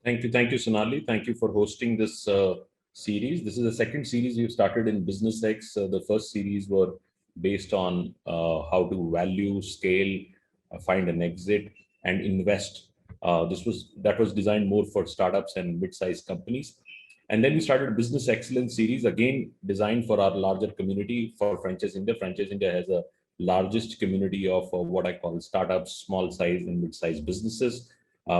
Thank you, Sonali. Thank you for hosting this series. This is the second series we've started in BusinessEx. The first series were based on how to value, scale, find an exit, and invest. That was designed more for startups and mid-sized companies. And then we started Business Excellence series, again designed for our larger community for Franchiseindia. Franchiseindia has a largest community of what I call startups, small size and mid-sized businesses.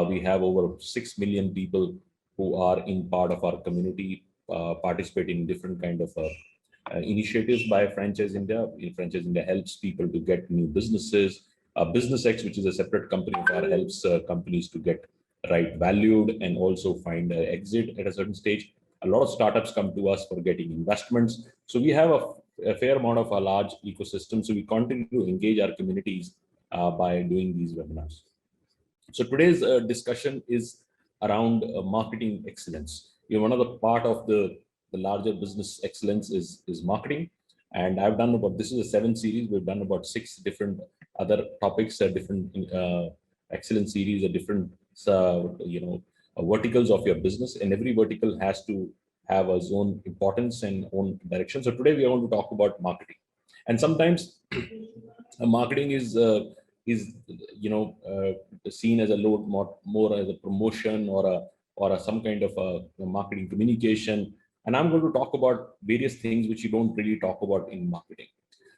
We have over 6 million people who are in part of our community, participating in different kind of initiatives by Franchiseindia. Franchiseindia helps people to get new businesses. BusinessEx, which is a separate company of ours, helps companies to get right valued and also find an exit at a certain stage. A lot of startups come to us for getting investments. So we have a fair amount of a large ecosystem. So we continue to engage our communities by doing these webinars. So today's discussion is around marketing excellence. One of the part of the larger business excellence is marketing. And I've done this is a 7 series. We've done about 6 different other topics, different excellence series, different verticals of your business, and every vertical has to have its own importance and own direction. So today we are going to talk about marketing, and sometimes marketing is seen as a load more as a promotion or some kind of a marketing communication. And I'm going to talk about various things which you don't really talk about in marketing.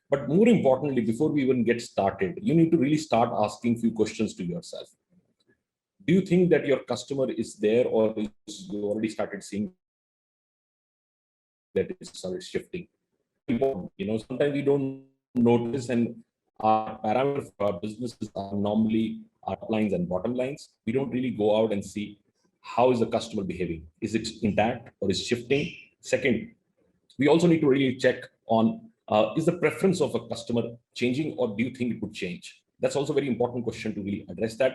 But more importantly, before we even get started, you need to really start asking few questions to yourself. Do you think that your customer is there, or is you already started seeing that it started shifting? Sometimes we don't notice, and our parameters for our businesses are normally our top lines and bottom lines. We don't really go out and see how is the customer behaving. Is it intact or is shifting? Second, we also need to really check on is the preference of a customer changing, or do you think it would change? That's also a very important question to really address that.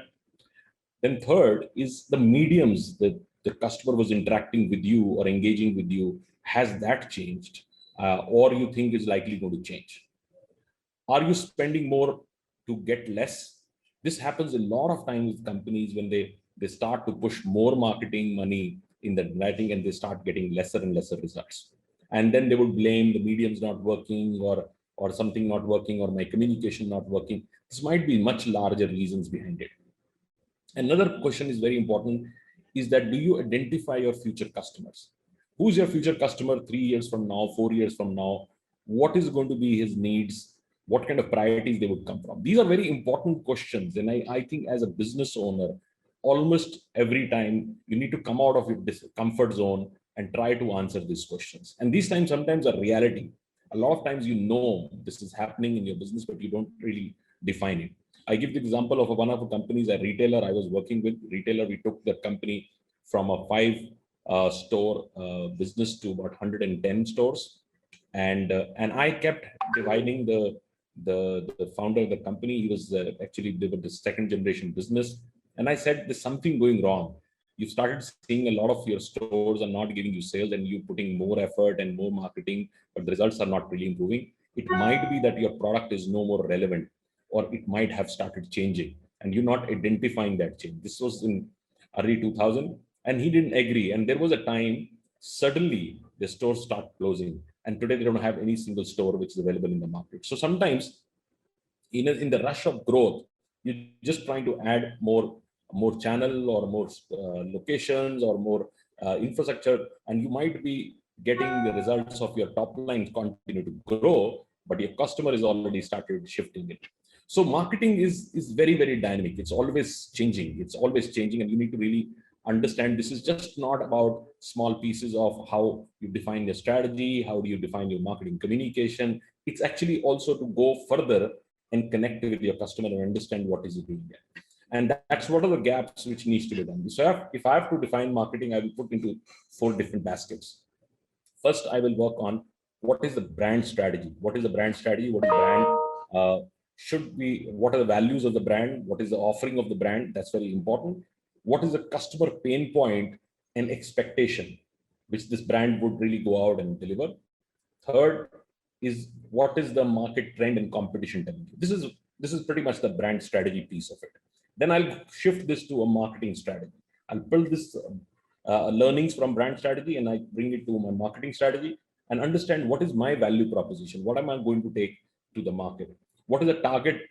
Then third is the mediums that the customer was interacting with you or engaging with you. Has that changed, or you think is likely going to change? Are you spending more to get less? This happens a lot of times with companies when they start to push more marketing money in the writing, and they start getting lesser and lesser results. And then they would blame the mediums not working, or something not working, or my communication not working. This might be much larger reasons behind it. Another question is very important, is that do you identify your future customers? Who's your future customer 3 years from now, 4 years from now? What is going to be his needs? What kind of priorities they would come from? These are very important questions. And I think as a business owner, almost every time you need to come out of your comfort zone and try to answer these questions. And these times sometimes are reality. A lot of times this is happening in your business, but you don't really define it. I give the example of one of the companies, a retailer I was working with. Retailer, we took the company from a 5 store business to about 110 stores, and I kept dividing the founder of the company. He was actually delivered the second generation business, and I said there's something going wrong. You started seeing a lot of your stores are not giving you sales, and you putting more effort and more marketing, but the results are not really improving. It might be that your product is no more relevant, or it might have started changing, and you're not identifying that change. This was in early 2000, and he didn't agree. And there was a time, suddenly the stores start closing, and today they don't have any single store which is available in the market. So sometimes in the rush of growth, you're just trying to add more channel or more locations or more infrastructure, and you might be getting the results of your top line continue to grow, but your customer is already started shifting it. So marketing is very, very dynamic. It's always changing. And you need to really understand this is just not about small pieces of how you define your strategy, how do you define your marketing communication. It's actually also to go further and connect with your customer and understand what is he doing there. And that's what are the gaps which needs to be done. So if I have to define marketing, I will put into 4 different baskets. First, I will work on what is the brand strategy. What is the brand strategy? What is brand should be? What are the values of the brand? What is the offering of the brand? That's very important. What is the customer pain point and expectation, which this brand would really go out and deliver? Third is what is the market trend and competition telling you? This is pretty much the brand strategy piece of it. Then I'll shift this to a marketing strategy. I'll build this learnings from brand strategy and I bring it to my marketing strategy and understand what is my value proposition. What am I going to take to the market? What is the target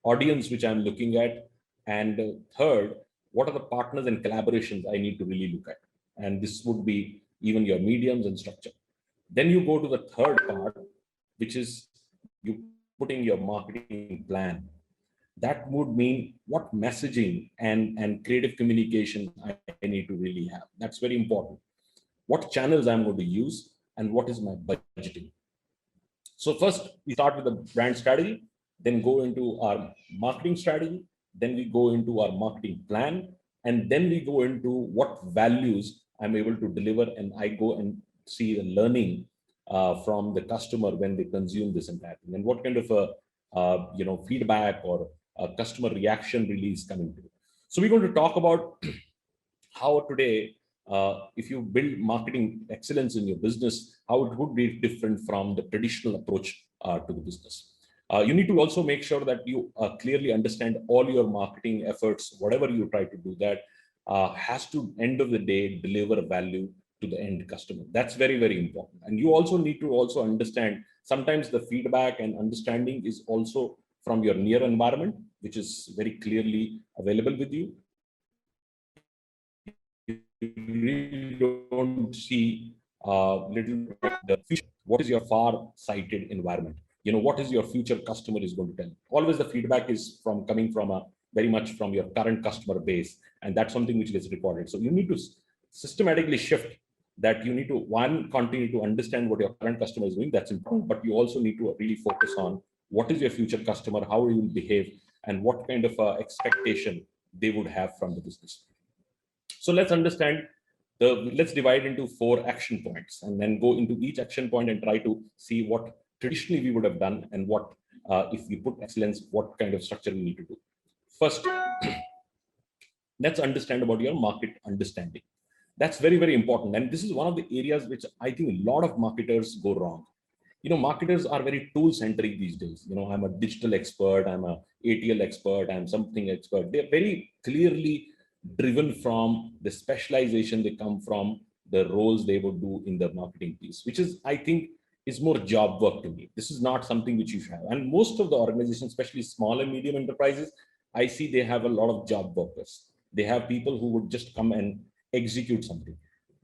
audience which I'm looking at? And third, what are the partners and collaborations I need to really look at? And this would be even your mediums and structure. Then you go to the third part, which is you putting your marketing plan. That would mean what messaging and creative communication I need to really have. That's very important. What channels I'm going to use and what is my budgeting. So first we start with the brand strategy, then go into our marketing strategy, then we go into our marketing plan, and then we go into what values I'm able to deliver, and I go and see the learning from the customer when they consume this entire thing, and what kind of a feedback or a customer reaction really is coming to. So we're going to talk about how today, if you build marketing excellence in your business, how it would be different from the traditional approach to the business. You need to also make sure that you clearly understand all your marketing efforts, whatever you try to do, that has to, end of the day, deliver value to the end customer. That's very, very important. And you also need to also understand sometimes the feedback and understanding is also from your near environment, which is very clearly available with you. You really don't see little the future. What is your far-sighted environment? What is your future customer is going to tell? Always the feedback is coming from a very much from your current customer base, and that's something which gets recorded. So you need to systematically shift that. You need to continue to understand what your current customer is doing. That's important, but you also need to really focus on what is your future customer, how you will behave, and what kind of expectation they would have from the business. So let's let's divide into 4 action points and then go into each action point and try to see what traditionally we would have done and what, if we put excellence, what kind of structure we need to do. First, let's understand about your market understanding. That's very, very important. And this is one of the areas which I think a lot of marketers go wrong. Marketers are very tool-centric these days. I'm a digital expert, I'm a ATL expert, I'm something expert. They're very clearly driven from the specialization they come from, the roles they would do in the marketing piece, which is, I think, is more job work to me. This is not something which you should have. And most of the organizations, especially small and medium enterprises, I see they have a lot of job workers. They have people who would just come and execute something.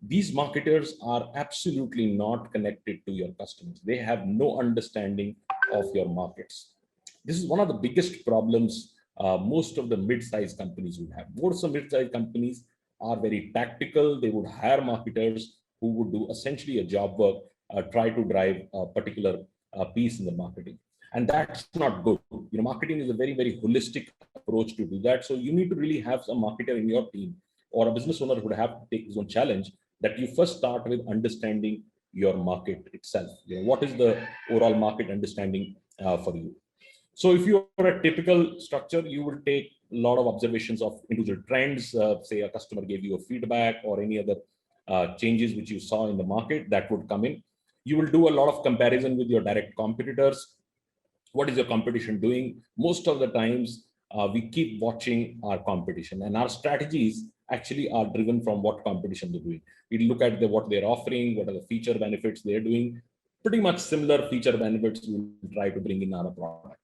These marketers are absolutely not connected to your customers. They have no understanding of your markets. This is one of the biggest problems most of the mid-sized companies would have. Most of the mid-sized companies are very tactical. They would hire marketers who would do essentially a job work, try to drive a particular piece in the marketing. And that's not good. Marketing is a very, very holistic approach to do that. So you need to really have some marketer in your team, or a business owner would have to take his own challenge, that you first start with understanding your market itself. What is the overall market understanding for you? So if you are a typical structure, you will take a lot of observations of individual trends. Say a customer gave you a feedback or any other changes which you saw in the market that would come in. You will do a lot of comparison with your direct competitors. What is your competition doing? Most of the times, we keep watching our competition, and our strategies actually are driven from what competition they're doing. We look at what they're offering, what are the feature benefits they're doing. Pretty much similar feature benefits we'll try to bring in our product.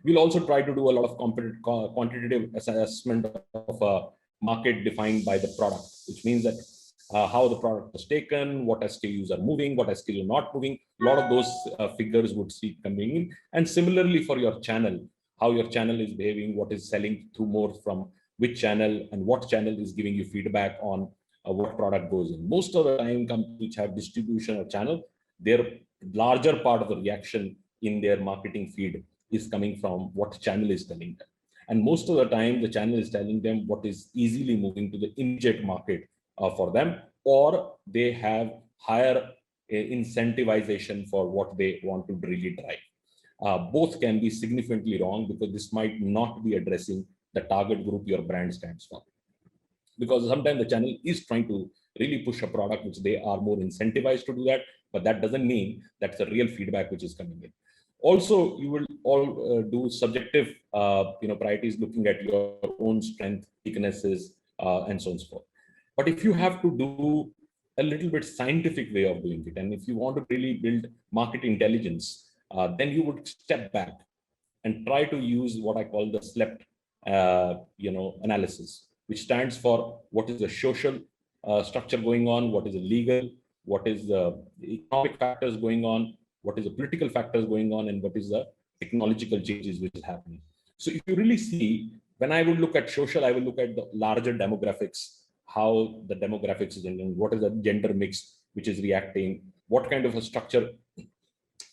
We'll also try to do a lot of quantitative assessment of a market defined by the product, which means that how the product was taken, what SKUs are moving, what SKUs are not moving. A lot of those figures would see coming in. And similarly for your channel, how your channel is behaving, what is selling through more from which channel, and what channel is giving you feedback on what product goes in. Most of the time, companies which have distribution or channel, their larger part of the reaction in their marketing feed is coming from what channel is telling them. And most of the time, the channel is telling them what is easily moving to the immediate market for them, or they have higher incentivization for what they want to really drive. Both can be significantly wrong, because this might not be addressing the target group your brand stands for. Because sometimes the channel is trying to really push a product which they are more incentivized to do that, but that doesn't mean that's the real feedback which is coming in. Also, you will all do subjective priorities, looking at your own strength, weaknesses, and so on and so forth. But if you have to do a little bit scientific way of doing it, and if you want to really build market intelligence, then you would step back and try to use what I call the SLEP, analysis, which stands for what is the social structure going on, what is the legal, what is the economic factors going on, what is the political factors going on, and what is the technological changes which is happening. So if you really see, when I would look at social, I will look at the larger demographics, how the demographics is changing, what is the gender mix which is reacting, what kind of a structure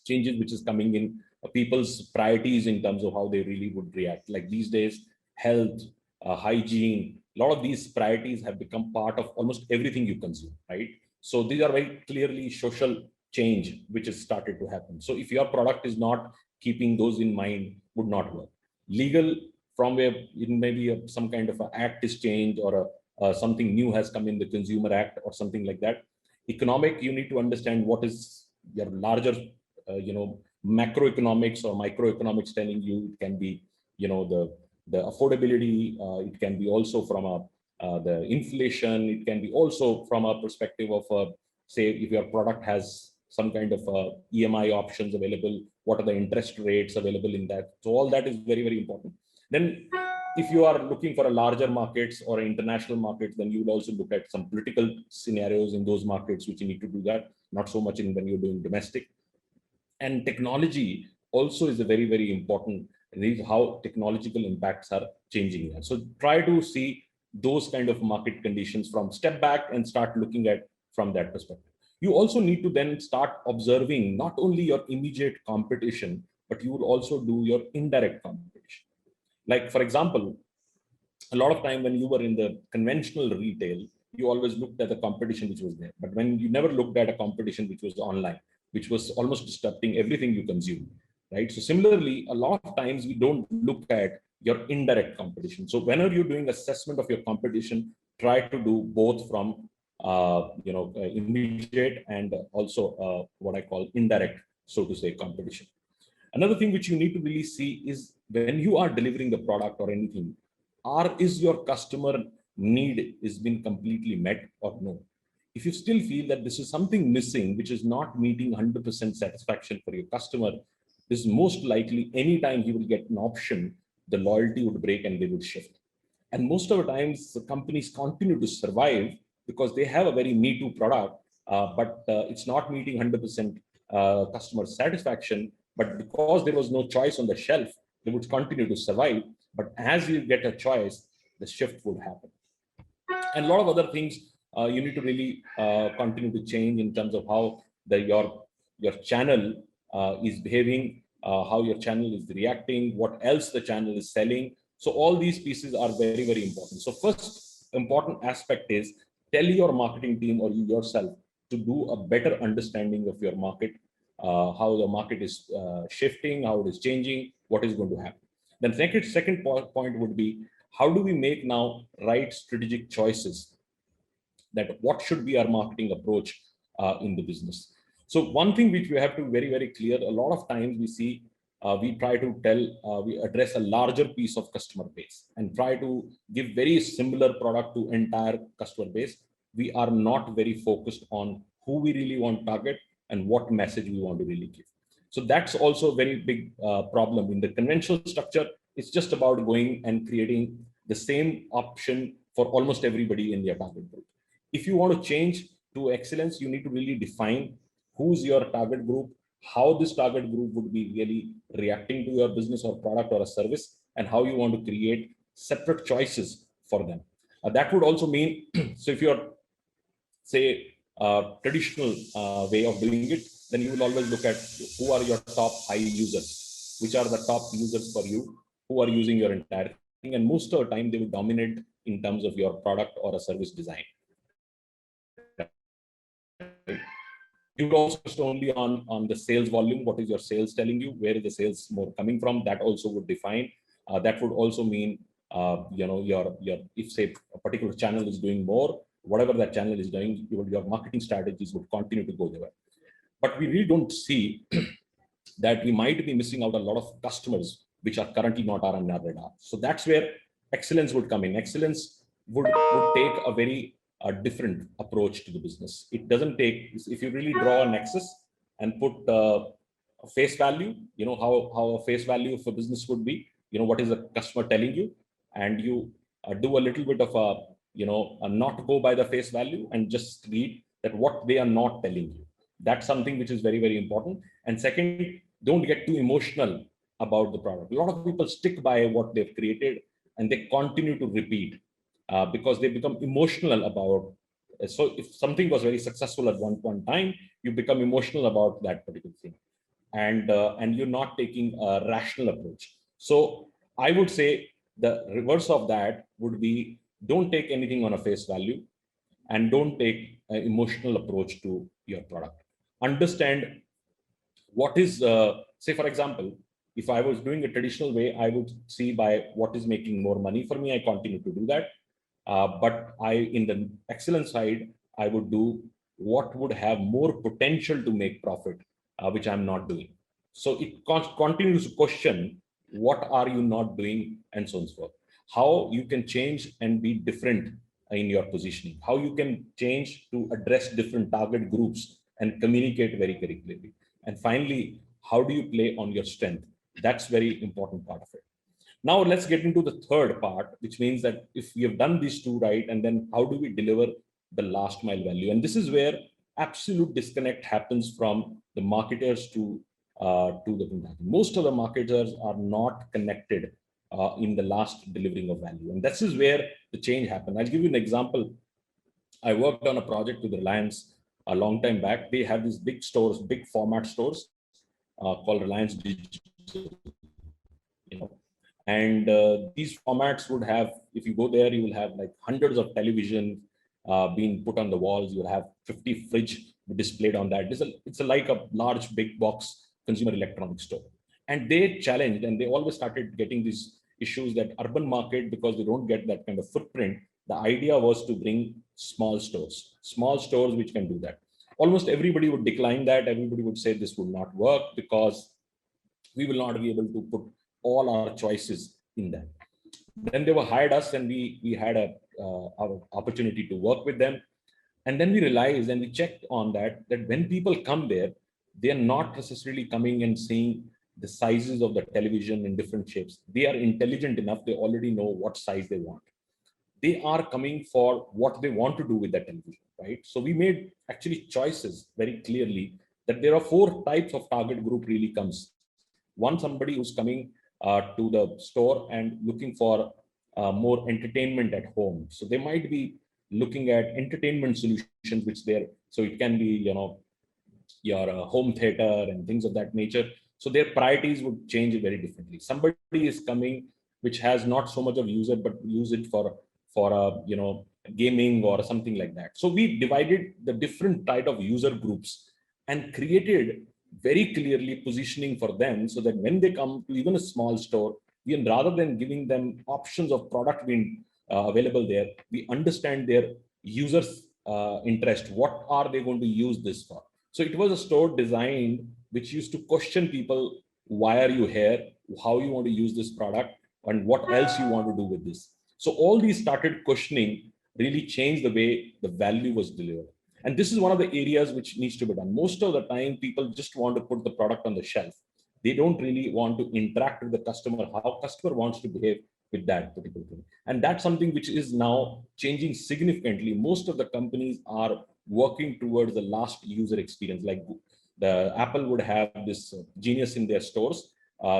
changes which is coming in, people's priorities in terms of how they really would react. Like these days, health, hygiene, a lot of these priorities have become part of almost everything you consume, right? So these are very clearly social change which has started to happen. So if your product is not keeping those in mind, would not work. Legal, from where it may be some kind of an act is changed, or something new has come in the Consumer Act or something like that. Economic, you need to understand what is your larger, macroeconomics or microeconomics telling you. It can be, the affordability. It can be also from the inflation. It can be also from a perspective of, say, if your product has some kind of EMI options available, what are the interest rates available in that? So all that is very, very important. Then if you are looking for a larger markets or international markets, then you will also look at some political scenarios in those markets, which you need to do that, not so much in when you're doing domestic. And technology also is a very, very important, how technological impacts are changing. So try to see those kind of market conditions from step back and start looking at from that perspective. You also need to then start observing not only your immediate competition, but you will also do your indirect competition. Like, for example, a lot of time when you were in the conventional retail, you always looked at the competition which was there. But when you never looked at a competition which was online, which was almost disrupting everything you consume, right? So similarly, a lot of times we don't look at your indirect competition. So whenever you're doing assessment of your competition, try to do both from immediate and also what I call indirect, so to say, competition. Another thing which you need to really see is when you are delivering the product or anything, is your customer need is been completely met or no? If you still feel that this is something missing, which is not meeting 100% satisfaction for your customer, this is most likely anytime he will get an option, the loyalty would break and they would shift. And most of the times, the companies continue to survive because they have a very me too product, but it's not meeting 100% customer satisfaction. But because there was no choice on the shelf, they would continue to survive. But as you get a choice, the shift would happen. And a lot of other things you need to really continue to change in terms of how your channel is behaving, how your channel is reacting, what else the channel is selling. So all these pieces are very, very important. So first important aspect is tell your marketing team or you yourself to do a better understanding of your market, how the market is shifting, how it is changing, what is going to happen. Then second point would be, how do we make now right strategic choices, that what should be our marketing approach in the business. So one thing which we have to be very, very clear, a lot of times we see, we try to we address a larger piece of customer base and try to give very similar product to entire customer base. We are not very focused on who we really want to target and what message we want to really give. So that's also a very big problem. In the conventional structure, it's just about going and creating the same option for almost everybody in their target group. If you want to change to excellence, you need to really define who's your target group, how this target group would be really reacting to your business or product or a service, and how you want to create separate choices for them. That would also mean, so if you're, say, traditional way of doing it, then you will always look at who are your top 5 users, which are the top users for you, who are using your entire thing, and most of the time they will dominate in terms of your product or a service design. You would also focus only on the sales volume. What is your sales telling you? Where is the sales more coming from? That also would define. That would also mean, your if say a particular channel is doing more, whatever that channel is doing, your marketing strategies would continue to go there. But we really don't see that we might be missing out a lot of customers which are currently not on our radar. So that's where excellence would come in. Excellence would take a very a different approach to the business. It doesn't take, if you really draw a nexus and put a face value, how a face value for business would be, what is the customer telling you, and you do a little bit of a not go by the face value and just read that what they are not telling you. That's something which is very, very important. And second, don't get too emotional about the product. A lot of people stick by what they've created and they continue to repeat because they become emotional about. So if something was very successful at one point in time, you become emotional about that particular thing, and you're not taking a rational approach. So I would say the reverse of that would be, don't take anything on a face value, and don't take an emotional approach to your product. Understand what is, say for example, if I was doing a traditional way, I would see by what is making more money for me, I continue to do that. But in the excellence side, I would do what would have more potential to make profit, which I'm not doing. So it continues to question what are you not doing, and so on and so forth. How you can change and be different in your positioning, how you can change to address different target groups and communicate very, very clearly. And finally, how do you play on your strength? That's very important part of it. Now let's get into the third part, which means that if we have done these two right, and then how do we deliver the last mile value? And this is where absolute disconnect happens from the marketers to the consumer. Most of the marketers are not connected in the last delivering of value, and this is where the change happened. I'll give you an example. I worked on a project with Reliance a long time back. They have these big stores, big format stores called Reliance Digital, and these formats would have, if you go there, you will have like hundreds of television being put on the walls. You'll have 50 fridge displayed on that. It's like a large big box consumer electronics store. And they challenged, and they always started getting these issues that urban market, because they don't get that kind of footprint, the idea was to bring small stores which can do that. Almost everybody would decline that. Everybody would say this will not work because we will not be able to put all our choices in that. Then they were hired us, and we had our opportunity to work with them. And then we realized, and we checked on that when people come there, they are not necessarily coming and seeing the sizes of the television in different shapes. They are intelligent enough. They already know what size they want. They are coming for what they want to do with that television, right? So we made actually choices very clearly that there are 4 types of target group really comes. One, somebody who's coming to the store and looking for more entertainment at home. So they might be looking at entertainment solutions, which they're, so it can be, your home theater and things of that nature. So their priorities would change very differently. Somebody is coming which has not so much of user, but use it for gaming or something like that. So we divided the different type of user groups and created very clearly positioning for them, so that when they come to even a small store, we, rather than giving them options of product being available there, we understand their users interest. What are they going to use this for? So it was a store designed which used to question people: why are you here, how you want to use this product, and what else you want to do with this. So all these started questioning really changed the way the value was delivered. And this is one of the areas which needs to be done. Most of the time, people just want to put the product on the shelf. They don't really want to interact with the customer, how customer wants to behave with that particular thing. And that's something which is now changing significantly. Most of the companies are working towards the last user experience. Like the Apple would have this genius in their stores.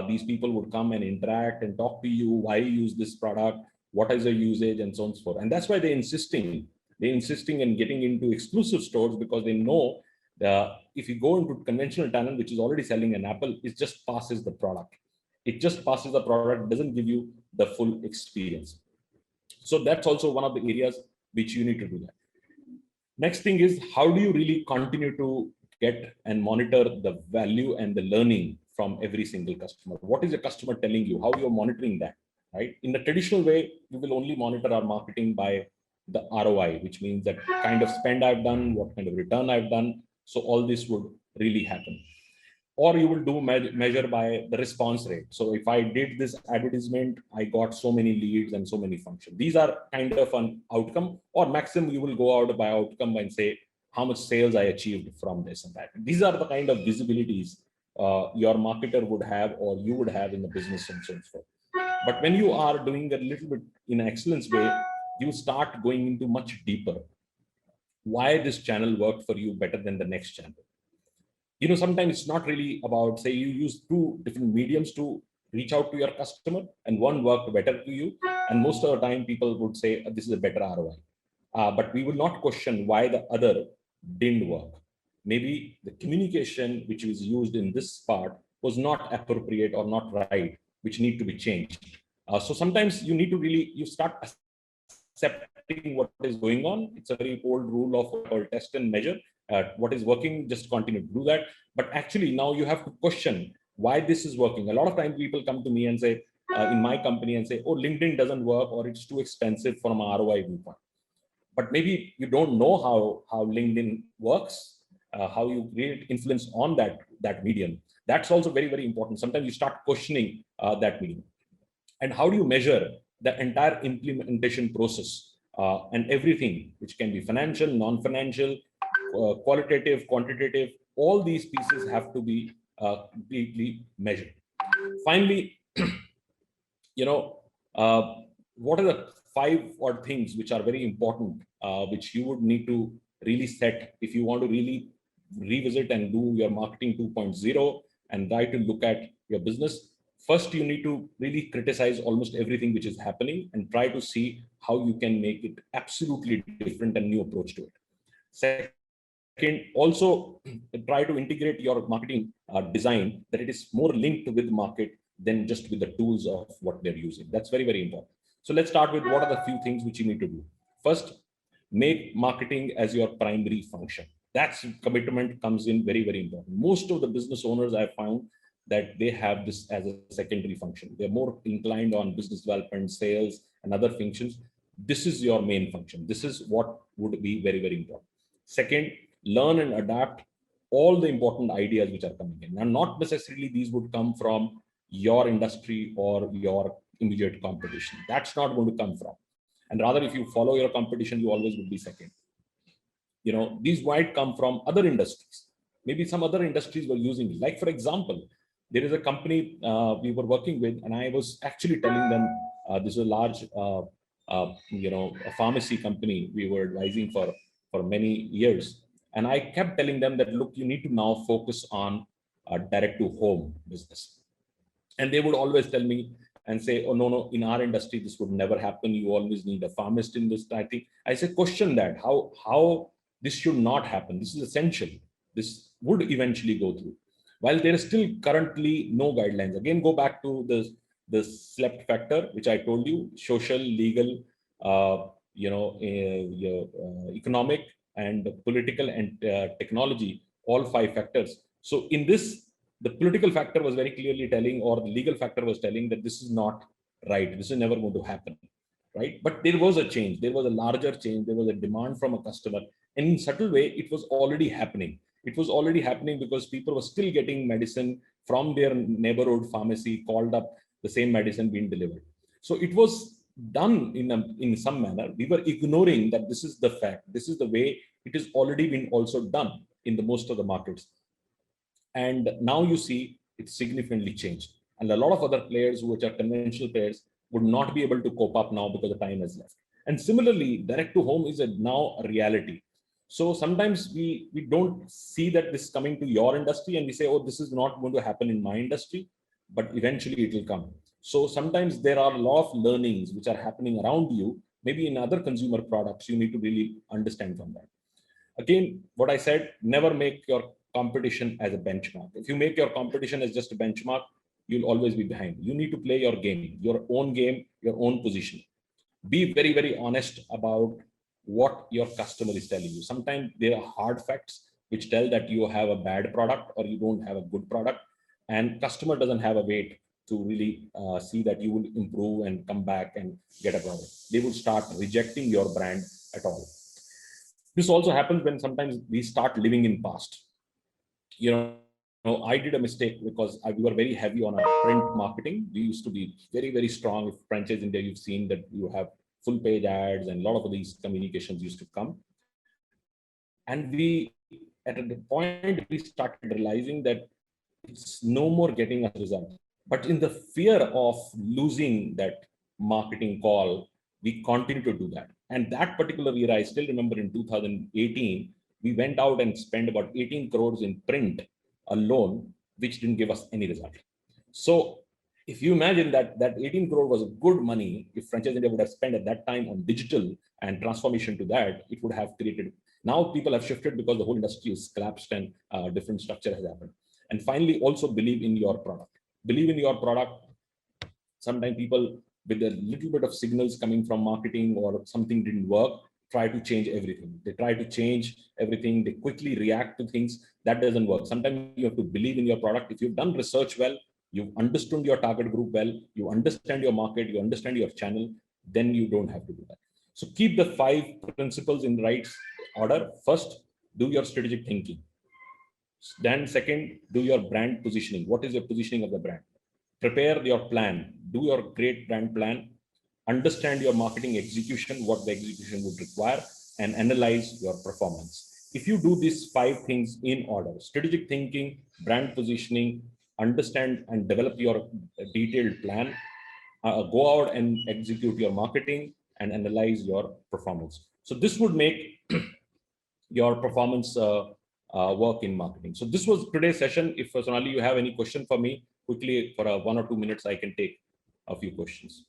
These people would come and interact and talk to you, why you use this product, what is the usage, and so on and so forth. And that's why they're insisting in getting into exclusive stores, because they know that if you go into conventional channel, which is already selling an Apple, it just passes the product. It just passes the product, doesn't give you the full experience. So that's also one of the areas which you need to do that. Next thing is, how do you really continue to get and monitor the value and the learning from every single customer? What is the customer telling you? How you're monitoring that, right? In the traditional way, we will only monitor our marketing by the ROI, which means that kind of spend I've done, what kind of return I've done. So all this would really happen. or you will do measure by the response rate. So if I did this advertisement, I got so many leads and so many functions. These are kind of an outcome, or maximum you will go out by outcome and say how much sales I achieved from this and that. These are the kind of visibilities your marketer would have or you would have in the business and so forth. But when you are doing a little bit in an excellence way, you start going into much deeper. Why this channel worked for you better than the next channel? Sometimes it's not really about, say, you use two different mediums to reach out to your customer and one worked better to you. And most of the time people would say, this is a better ROI. But we will not question why the other didn't work. Maybe the communication which was used in this part was not appropriate or not right, which need to be changed. So sometimes you need to really, you start accepting what is going on. It's a very old rule of what called test and measure. What is working, just continue to do that. But actually now you have to question why this is working. A lot of times people come to me and say, in my company and say, oh, LinkedIn doesn't work or it's too expensive from an ROI viewpoint. But maybe you don't know how LinkedIn works, how you create influence on that medium. That's also very, very important. Sometimes you start questioning that medium. And how do you measure the entire implementation process and everything, which can be financial, non-financial, qualitative, quantitative, all these pieces have to be completely measured. Finally, what are the 5 odd things which are very important, which you would need to really set if you want to really revisit and do your marketing 2.0 and try to look at your business? First, you need to really criticize almost everything which is happening and try to see how you can make it absolutely different and new approach to it. Second, also try to integrate your marketing design that it is more linked with the market than just with the tools of what they're using. That's very, very important. So let's start with what are the few things which you need to do. First, make marketing as your primary function. That's commitment comes in very, very important. Most of the business owners I found that they have this as a secondary function. They're more inclined on business development, sales, and other functions. This is your main function. This is what would be very, very important. Second, learn and adapt all the important ideas which are coming in. Now, not necessarily these would come from your industry or your immediate competition. That's not going to come from. And rather, if you follow your competition, you always would be second. These might come from other industries. Maybe some other industries were using it. Like, for example, there is a company we were working with, and I was actually telling them, this is a large, a pharmacy company we were advising for many years. And I kept telling them that, look, you need to now focus on direct to home business. And they would always tell me and say, oh, no, in our industry, this would never happen. You always need a pharmacist in this. I say, question that, how this should not happen. This is essential. This would eventually go through. While there is still currently no guidelines. Again, go back to the SLEPT factor, which I told you, social, legal, economic and political and technology, all 5 factors. So in this, the political factor was very clearly telling, or the legal factor was telling that this is not right. This is never going to happen, right? But there was a change. There was a larger change. There was a demand from a customer. And in subtle way, it was already happening. It was already happening because people were still getting medicine from their neighborhood pharmacy, called up, the same medicine being delivered. So it was done in some manner. We were ignoring that this is the fact. This is the way it has already been also done in the most of the markets. And now you see it's significantly changed. And a lot of other players, which are conventional players, would not be able to cope up now because the time has left. And similarly, direct to home is now a reality. So sometimes we don't see that this is coming to your industry and we say, oh, this is not going to happen in my industry, but eventually it will come. So sometimes there are a lot of learnings which are happening around you, maybe in other consumer products. You need to really understand from that. Again, what I said, never make your competition as a benchmark. If you make your competition as just a benchmark, you'll always be behind. You need to play your game, your own position. Be very, very honest about what your customer is telling you. Sometimes there are hard facts which tell that you have a bad product or you don't have a good product, and customer doesn't have a weight to really see that you will improve and come back and get a product. They will start rejecting your brand at all. This also happens when sometimes we start living in past. No, I did a mistake because we were very heavy on our print marketing. We used to be very, very strong. If Franchiseindia, you've seen that you have full page ads and a lot of these communications used to come. And we, at a point, we started realizing that it's no more getting us results. But in the fear of losing that marketing call, we continue to do that. And that particular year, I still remember in 2018, we went out and spent about 18 crores in print alone, which didn't give us any result. So if you imagine that 18 crore was good money, if Franchiseindia would have spent at that time on digital and transformation to that, it would have created. Now people have shifted because the whole industry is collapsed and different structure has happened. And finally, also believe in your product. Believe in your product. Sometimes people with a little bit of signals coming from marketing or something didn't work, try to change everything. They try to change everything. They quickly react to things. That doesn't work. Sometimes you have to believe in your product. If you've done research well, you've understood your target group well, you understand your market, you understand your channel, then you don't have to do that. So keep the 5 principles in the right order. First, do your strategic thinking. Then second, do your brand positioning. What is your positioning of the brand? Prepare your plan. Do your great brand plan. Understand your marketing execution, what the execution would require, and analyze your performance. If you do these 5 things in order, strategic thinking, brand positioning, understand and develop your detailed plan, go out and execute your marketing and analyze your performance. So this would make your performance work in marketing. So this was today's session. If Sonali, you have any question for me, quickly for 1 or 2 minutes, I can take a few questions.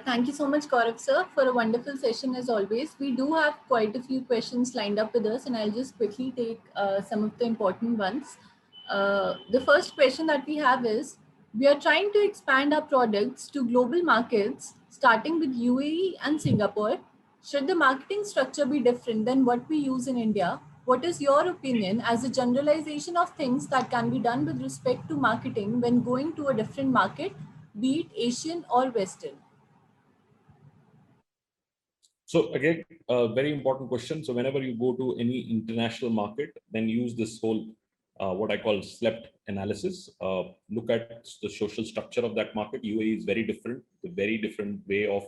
Thank you so much, Gaurav sir, for a wonderful session as always. We do have quite a few questions lined up with us, and I'll just quickly take some of the important ones. The first question that we have is, we are trying to expand our products to global markets, starting with UAE and Singapore. Should the marketing structure be different than what we use in India? What is your opinion as a generalization of things that can be done with respect to marketing when going to a different market, be it Asian or Western? So again, a very important question. So whenever you go to any international market, then use this whole, what I call SLEPT analysis. Look at the social structure of that market. UAE is very different, a very different way of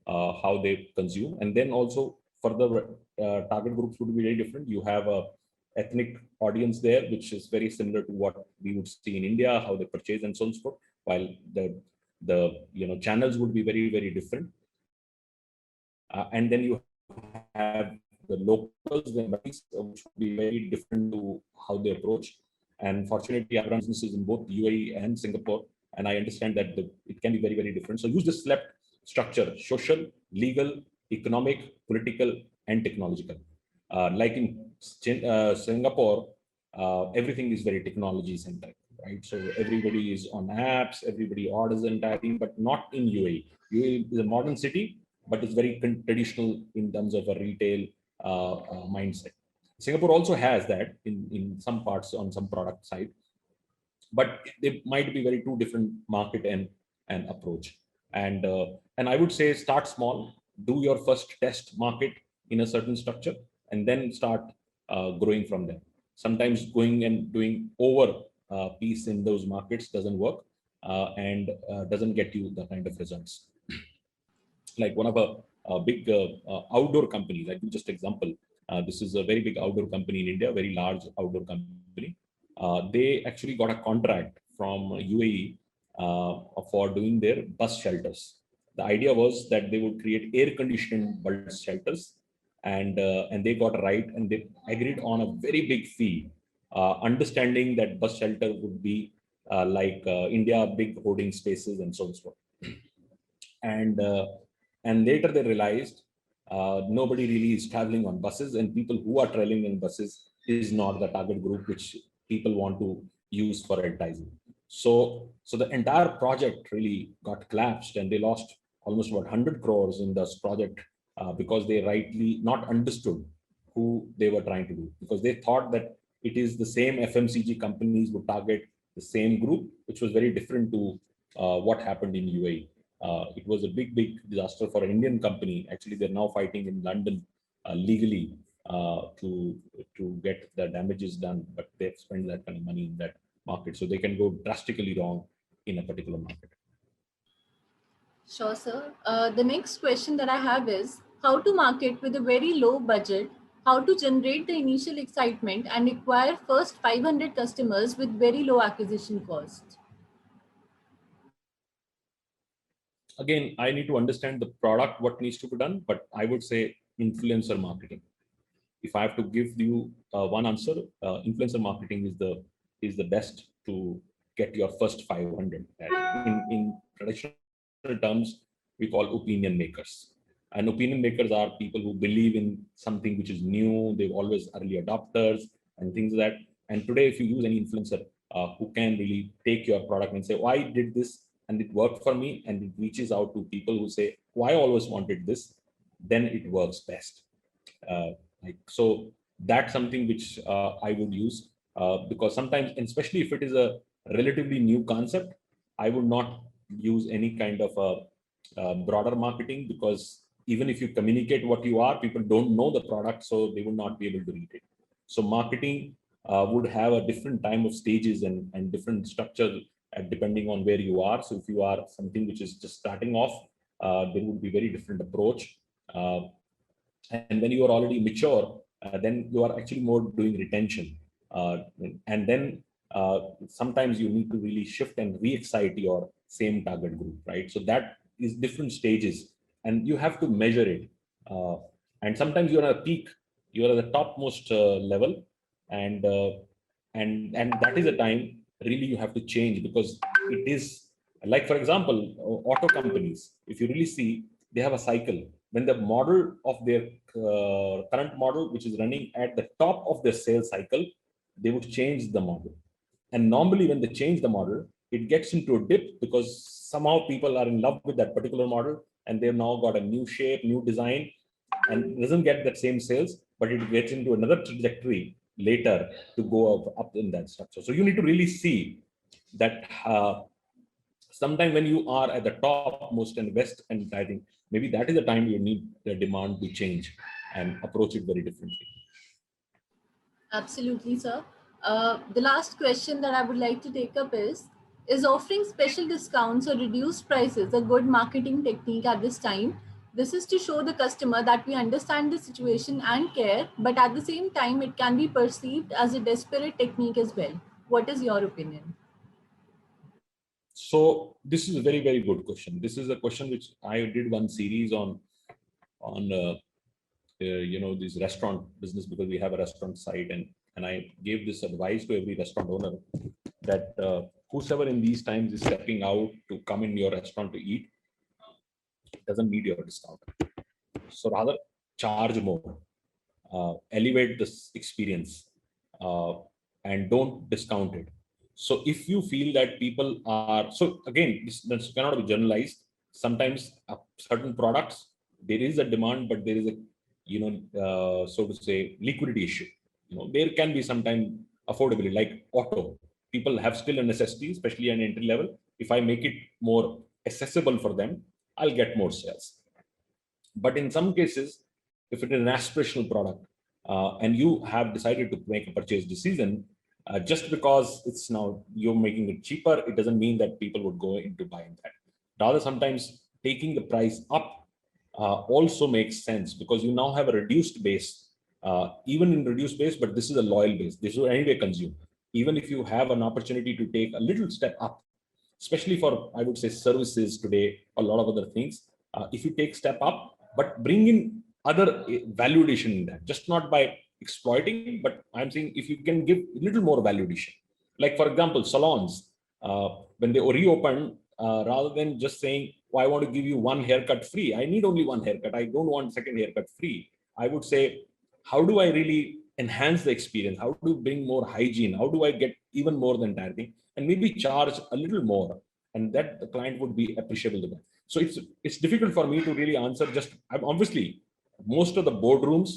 how they consume. And then also further target groups would be very different. You have a ethnic audience there, which is very similar to what we would see in India, how they purchase and so on and so forth, while the channels would be very, very different. And then you have the locals, which would be very different to how they approach. And fortunately, I run businesses in both UAE and Singapore, and I understand that it can be very, very different. So use the SLEPT structure: social, legal, economic, political, and technological. Like in Singapore, everything is very technology centric, right? So everybody is on apps, everybody orders the entire thing, but not in UAE. UAE is a modern city, but it's very traditional in terms of a retail mindset. Singapore also has that in some parts on some product side, but they might be very two different market and approach. And I would say start small, do your first test market in a certain structure, and then start growing from there. Sometimes going and doing over piece in those markets doesn't work and doesn't get you the kind of results. Like one of a big outdoor companies, I give just example. This is a very big outdoor company in India, very large outdoor company. They actually got a contract from UAE for doing their bus shelters. The idea was that they would create air-conditioned bus shelters, and they got right, and they agreed on a very big fee, understanding that bus shelter would be like India, big hoarding spaces and so on and so forth. And later they realized nobody really is traveling on buses, and people who are traveling in buses is not the target group which people want to use for advertising. So the entire project really got collapsed, and they lost almost about 100 crores in this project because they rightly not understood who they were trying to do, because they thought that it is the same FMCG companies would target the same group, which was very different to what happened in UAE. It was a big disaster for an Indian company. Actually, they're now fighting in London legally to get the damages done, but they've spent that kind of money in that market, so they can go drastically wrong in a particular market. Sure, sir. The next question that I have is how to market with a very low budget, how to generate the initial excitement and acquire first 500 customers with very low acquisition cost. Again, I need to understand the product, what needs to be done, but I would say influencer marketing. If I have to give you one answer, influencer marketing is the best to get your first 500. In traditional terms, we call opinion makers. And opinion makers are people who believe in something which is new. They've always early adopters and things like that. And today, if you use any influencer who can really take your product and say, "Why did this?" and it worked for me, and it reaches out to people who say, "Why I always wanted this," then it works best. Uh, so that's something which I would use because sometimes, and especially if it is a relatively new concept, I would not use any kind of a broader marketing, because even if you communicate what you are, people don't know the product, so they would not be able to read it. So marketing would have a different time of stages and different structure depending on where you are. So if you are something which is just starting off, there would be very different approach. And when you are already mature, then you are actually more doing retention. And then sometimes you need to really shift and re-excite your same target group, right? So that is different stages, and you have to measure it. And sometimes you're at a peak, you're at the topmost level, and and that is a time really you have to change, because it is like, for example, auto companies. If you really see, they have a cycle. When the model of their current model, which is running at the top of their sales cycle, they would change the model. And normally when they change the model, it gets into a dip because somehow people are in love with that particular model and they've now got a new shape, new design, and doesn't get that same sales, but it gets into another trajectory later to go up in that structure. So you need to really see that sometime when you are at the topmost and best, and I think maybe that is the time you need the demand to change and approach it very differently. Absolutely, sir. The last question that I would like to take up is offering special discounts or reduced prices a good marketing technique at this time? This is to show the customer that we understand the situation and care, but at the same time, it can be perceived as a desperate technique as well. What is your opinion? So this is a very good question. This is a question which I did one series on this restaurant business, because we have a restaurant site, and I gave this advice to every restaurant owner that whosoever in these times is stepping out to come in your restaurant to eat doesn't need your discount. So rather charge more, elevate this experience, and don't discount it. So if you feel that people are, so again, this cannot be generalized. Sometimes certain products, there is a demand, but there is a, so to say, liquidity issue. There can be sometimes affordability, like auto. People have still a necessity, especially an entry level. If I make it more accessible for them, I'll get more sales. But in some cases, if it is an aspirational product and you have decided to make a purchase decision, just because it's now you're making it cheaper, it doesn't mean that people would go into buying that. Rather, sometimes taking the price up also makes sense, because you now have a reduced base, even in reduced base, but this is a loyal base. This will anyway consume. Even if you have an opportunity to take a little step up, especially for, I would say, services today, a lot of other things, if you take step up, but bring in other value addition in that, just not by exploiting, but I'm saying if you can give a little more value addition. Like, for example, salons, when they reopen, rather than just saying, "Oh, I want to give you one haircut free. I need only one haircut. I don't want second haircut free." I would say, how do I really enhance the experience? How do you bring more hygiene? How do I get even more than that thing? And maybe charge a little more, and that the client would be appreciable to that. So it's difficult for me to really answer. Just, I'm obviously, most of the boardrooms,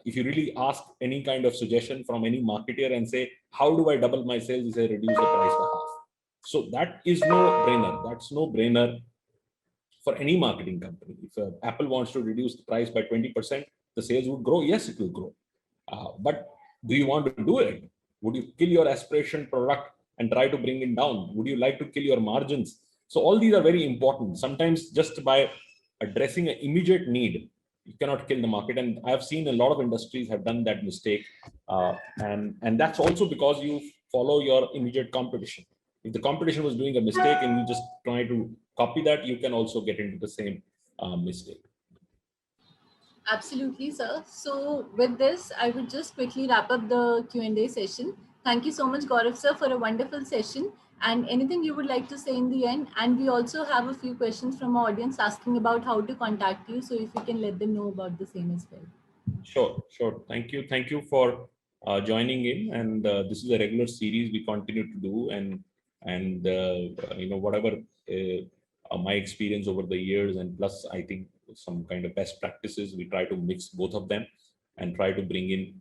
if you really ask any kind of suggestion from any marketer and say, "How do I double my sales?" They say, "Reduce the price by half." So that is no brainer. That's no brainer. for any marketing company. If Apple wants to reduce the price by 20%, the sales would grow. Yes, it will grow. But do you want to do it? Would you kill your aspiration product and try to bring it down? Would you like to kill your margins? So all these are very important. Sometimes just by addressing an immediate need, you cannot kill the market. And I've seen a lot of industries have done that mistake. And that's also because you follow your immediate competition. If the competition was doing a mistake and you just try to copy that, you can also get into the same mistake. Absolutely, sir. So with this, I would just quickly wrap up the Q&A session. Thank you so much, Gaurav sir, for a wonderful session. And anything you would like to say in the end? And we also have a few questions from our audience asking about how to contact you. So if you can let them know about the same as well. Sure. Thank you for joining in. And this is a regular series we continue to do. And whatever my experience over the years, and plus I think some kind of best practices, we try to mix both of them and try to bring in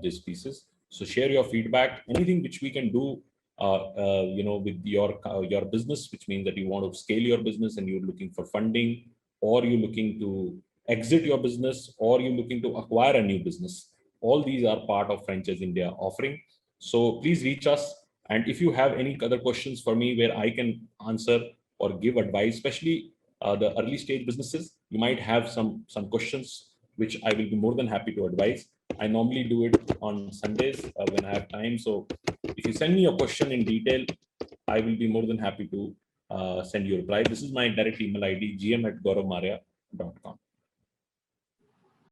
these pieces. So share your feedback, anything which we can do with your business, which means that you want to scale your business and you're looking for funding, or you're looking to exit your business, or you're looking to acquire a new business. All these are part of Franchiseindia offering. So please reach us. And if you have any other questions for me where I can answer or give advice, especially the early stage businesses, you might have some questions which I will be more than happy to advise. I normally do it on Sundays when I have time. So if you send me a question in detail, I will be more than happy to send you a reply. This is my direct email ID, gm@gauravmarya.com.